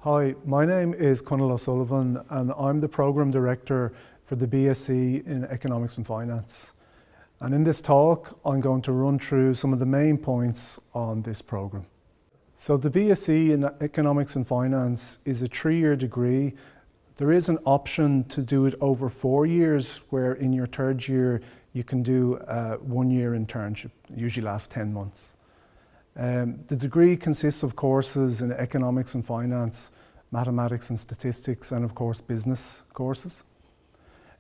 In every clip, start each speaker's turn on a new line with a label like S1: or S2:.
S1: Hi, my name is Conall O'Sullivan and I'm the Programme Director for the BSc in Economics and Finance. And in this talk, I'm going to run through some of the main points on this programme. So the BSc in Economics and Finance is a 3-year degree. There is an option to do it over 4 years, where in your 3rd year you can do a 1-year internship, usually lasts 10 months. The degree consists of courses in economics and finance, mathematics and statistics, and of course business courses.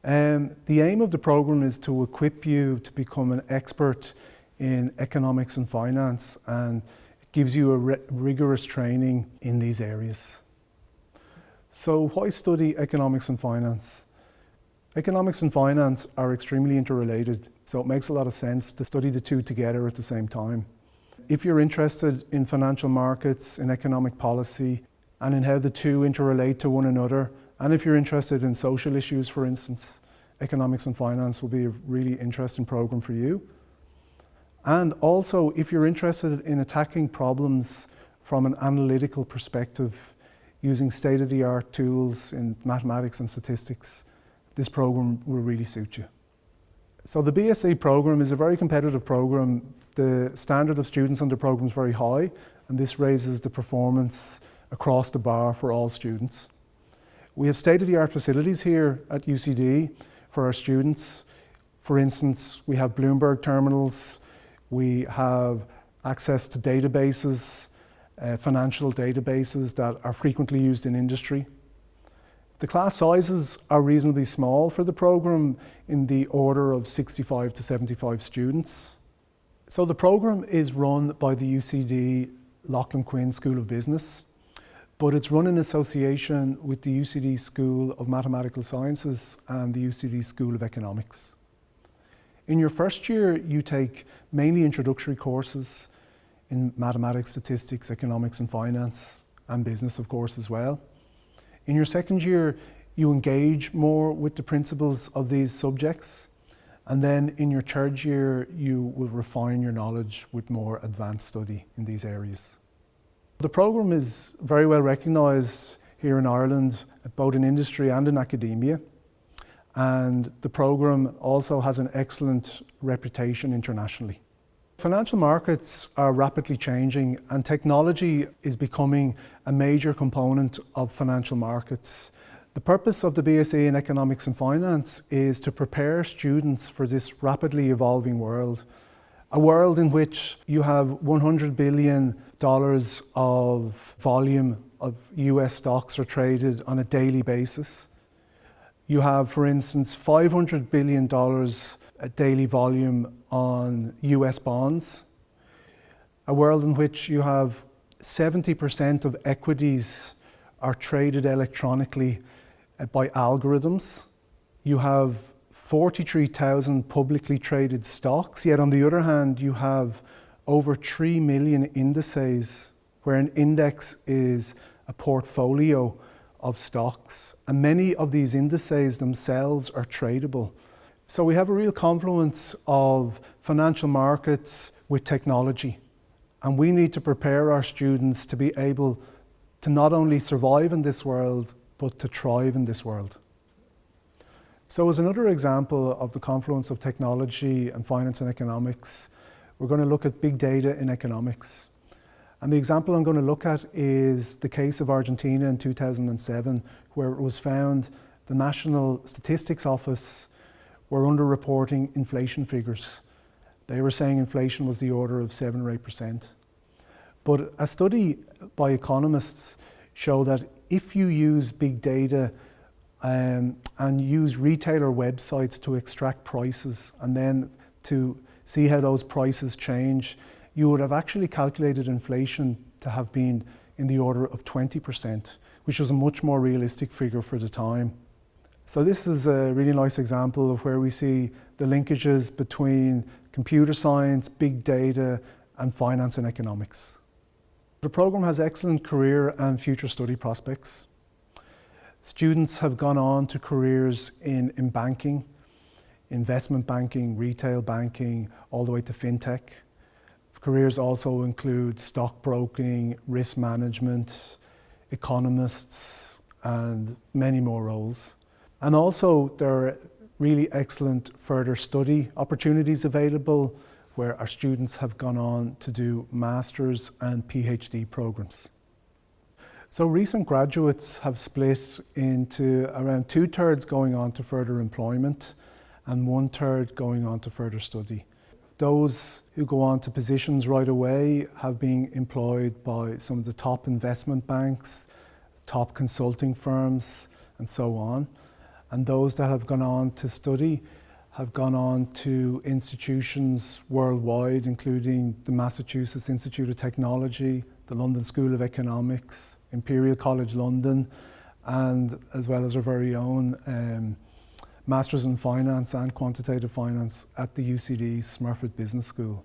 S1: The aim of the programme is to equip you to become an expert in economics and finance, and it gives you a rigorous training in these areas. So why study economics and finance? Economics and finance are extremely interrelated, so it makes a lot of sense to study the two together at the same time. If you're interested in financial markets, in economic policy, and in how the two interrelate to one another, and if you're interested in social issues, for instance, economics and finance will be a really interesting program for you. And also, if you're interested in attacking problems from an analytical perspective, using state-of-the-art tools in mathematics and statistics, this program will really suit you. So the BSc program is a very competitive program. The standard of students on the program is very high, and this raises the performance across the bar for all students. We have state-of-the-art facilities here at UCD for our students. For instance, we have Bloomberg terminals, we have access to databases, financial databases that are frequently used in industry. The class sizes are reasonably small for the program, in the order of 65 to 75 students. So the program is run by the UCD Quinn School of Business, but it's run in association with the UCD School of Mathematical Sciences and the UCD School of Economics. In your 1st year, you take mainly introductory courses in mathematics, statistics, economics and finance, and business of course as well. In your 2nd year, you engage more with the principles of these subjects, and then in your 3rd year, you will refine your knowledge with more advanced study in these areas. The programme is very well recognised here in Ireland, both in industry and in academia, and the programme also has an excellent reputation internationally. Financial markets are rapidly changing, and technology is becoming a major component of financial markets. The purpose of the BSc in Economics and Finance is to prepare students for this rapidly evolving world. A world in which you have $100 billion of volume of US stocks are traded on a daily basis. You have, for instance, $500 billion a daily volume on US bonds. A world in which you have 70% of equities are traded electronically by algorithms. You have 43,000 publicly traded stocks, yet on the other hand you have over 3 million indices, where an index is a portfolio of stocks, and many of these indices themselves are tradable. So we have a real confluence of financial markets with technology, and we need to prepare our students to be able to not only survive in this world, but to thrive in this world. So as another example of the confluence of technology and finance and economics, we're going to look at big data in economics. And the example I'm going to look at is the case of Argentina in 2007, where it was found the National Statistics Office were underreporting inflation figures. They were saying inflation was the order of 7 or 8%. But a study by economists showed that if you use big data and use retailer websites to extract prices and then to see how those prices change, you would have actually calculated inflation to have been in the order of 20%, which was a much more realistic figure for the time. So this is a really nice example of where we see the linkages between computer science, big data, and finance and economics. The programme has excellent career and future study prospects. Students have gone on to careers in banking, investment banking, retail banking, all the way to fintech. Careers also include stockbroking, risk management, economists, and many more roles. And also there are really excellent further study opportunities available where our students have gone on to do master's and PhD programs. So recent graduates have split into around 2/3 going on to further employment and 1/3 going on to further study. Those who go on to positions right away have been employed by some of the top investment banks, top consulting firms, and so on. And those that have gone on to study have gone on to institutions worldwide, including the Massachusetts Institute of Technology, the London School of Economics, Imperial College London, and as well as our very own Masters in Finance and Quantitative Finance at the UCD Smurfit Business School.